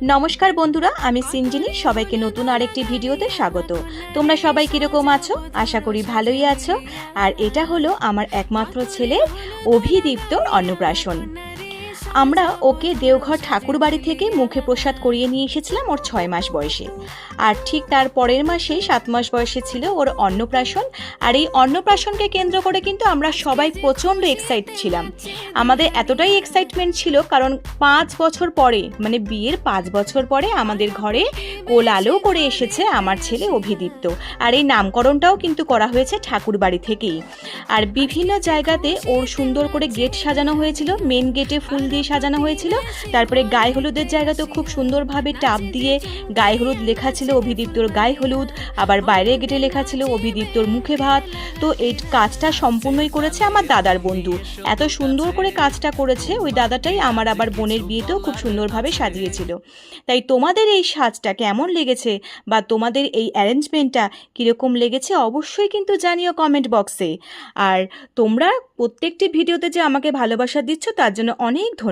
নমস্কার বন্ধুরা, আমি সিঞ্জিনি। সবাইকে নতুন আরেকটি ভিডিওতে স্বাগত। তোমরা সবাই কিরকম আছো? আশা করি ভালোই আছো। আর এটা হলো আমার একমাত্র ছেলে অভিদীপ্তর অন্নপ্রাশন। আমরা ওকে দেওঘর ঠাকুর বাড়ি থেকে মুখে প্রসাদ করিয়ে নিয়ে এসেছিলাম ওর 6 মাস বয়সে। আর ঠিক তার পরের মাসেই 7 মাস বয়সে ছিল ওর অন্নপ্রাশন। আর এই অন্নপ্রাশনকে কেন্দ্র করে কিন্তু আমরা সবাই প্রচণ্ড এক্সাইট ছিলাম। আমাদের এতটাই এক্সাইটমেন্ট ছিল কারণ 5 বছর পরে, মানে বিয়ের 5 বছর পরে আমাদের ঘরে কোল আলো করে এসেছে আমার ছেলে অভিদীপ্ত। আর এই নামকরণটাও কিন্তু করা হয়েছে ঠাকুর বাড়ি থেকেই। আর বিভিন্ন জায়গাতে ওর সুন্দর করে গেট সাজানো হয়েছিল, মেন গেটে ফুল দিয়ে সাজানো হয়েছিল। তারপরে গায়ে হলুদের জায়গাতেও খুব সুন্দরভাবে টাপ দিয়ে গায়ে হলুদ লেখা ছিল অভিদীপ্তর গায়ে হলুদ, আবার বাইরের গেটে লেখা ছিল অভিদীপ্তর মুখে ভাত। তো এই কাজটা সম্পূর্ণই করেছে আমার দাদার বন্ধু। এত সুন্দর করে কাজটা করেছে ওই দাদাটাই আমার আবার বোনের বিয়েতেও খুব সুন্দরভাবে সাজিয়েছিল। তাই তোমাদের এই সাজটা কেমন লেগেছে বা তোমাদের এই অ্যারেঞ্জমেন্টটা কীরকম লেগেছে অবশ্যই কিন্তু জানিও কমেন্ট বক্সে। আর তোমরা প্রত্যেকটি ভিডিওতে যে আমাকে ভালোবাসা দিচ্ছ তার জন্য অনেক ধন্যবাদ।